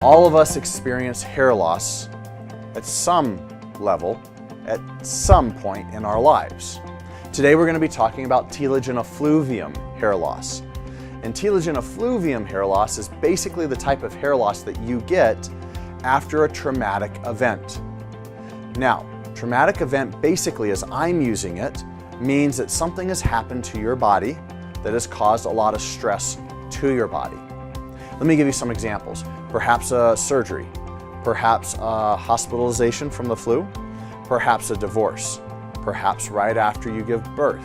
All of us experience hair loss at some level, at some point in our lives. Today we're going to be talking about telogen effluvium hair loss. And telogen effluvium hair loss is basically the type of hair loss that you get after a traumatic event. Now, traumatic event basically, as I'm using it, means that something has happened to your body that has caused a lot of stress to your body. Let me give you some examples. Perhaps a surgery, perhaps a hospitalization from the flu, perhaps a divorce, perhaps right after you give birth,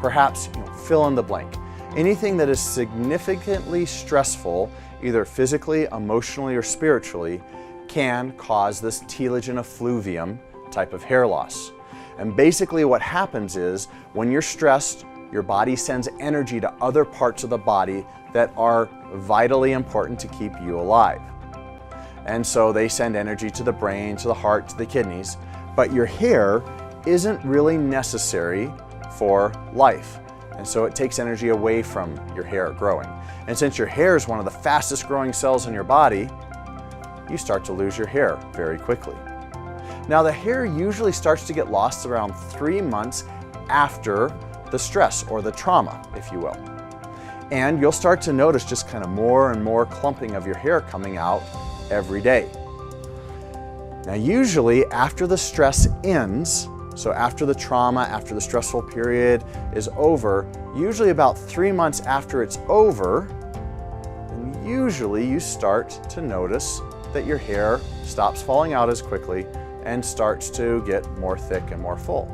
perhaps fill in the blank. Anything that is significantly stressful, either physically, emotionally, or spiritually, can cause this telogen effluvium type of hair loss. And basically what happens is when you're stressed, your body sends energy to other parts of the body that are vitally important to keep you alive. And so they send energy to the brain, to the heart, to the kidneys, but your hair isn't really necessary for life. And so it takes energy away from your hair growing. And since your hair is one of the fastest growing cells in your body, you start to lose your hair very quickly. Now the hair usually starts to get lost around 3 months after the stress or the trauma, if you will. And you'll start to notice just kind of more and more clumping of your hair coming out every day. Now usually after the stress ends, so after the trauma, after the stressful period is over, usually about 3 months after it's over, and usually you start to notice that your hair stops falling out as quickly and starts to get more thick and more full.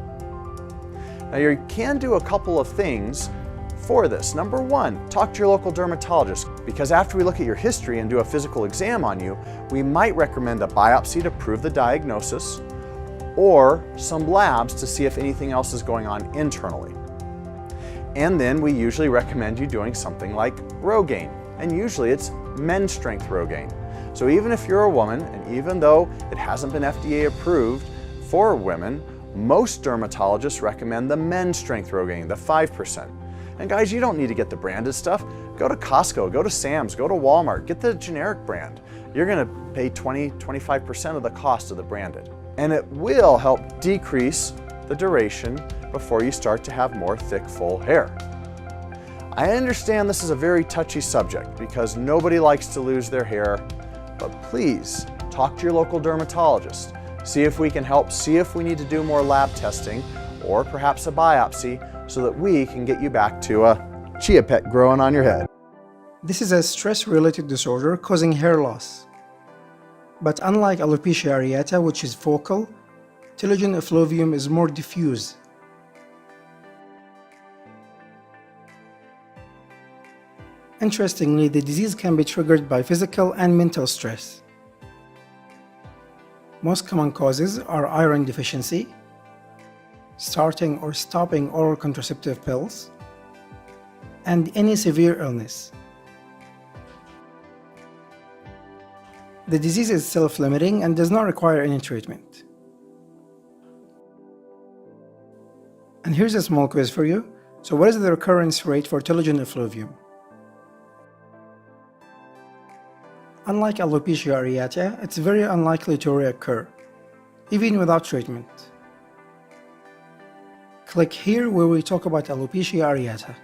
Now you can do a couple of things for this. Number one, talk to your local dermatologist, because after we look at your history and do a physical exam on you, we might recommend a biopsy to prove the diagnosis or some labs to see if anything else is going on internally. And then we usually recommend you doing something like Rogaine, and usually it's men's strength Rogaine. So even if you're a woman, and even though it hasn't been FDA approved for women, most dermatologists recommend the men's strength Rogaine, the 5%. And guys, you don't need to get the branded stuff. Go to Costco, go to Sam's, go to Walmart, get the generic brand. You're gonna pay 20–25% of the cost of the branded. And it will help decrease the duration before you start to have more thick, full hair. I understand this is a very touchy subject because nobody likes to lose their hair, but please talk to your local dermatologist. See if we can help, see if we need to do more lab testing or perhaps a biopsy so that we can get you back to a chia pet growing on your head. This is a stress-related disorder causing hair loss. But unlike alopecia areata, which is focal, telogen effluvium is more diffuse. Interestingly, the disease can be triggered by physical and mental stress. Most common causes are iron deficiency, starting or stopping oral contraceptive pills, and any severe illness. The disease is self-limiting and does not require any treatment. And here's a small quiz for you. So what is the recurrence rate for telogen effluvium? Unlike alopecia areata, it's very unlikely to reoccur, even without treatment. Click here where we talk about alopecia areata.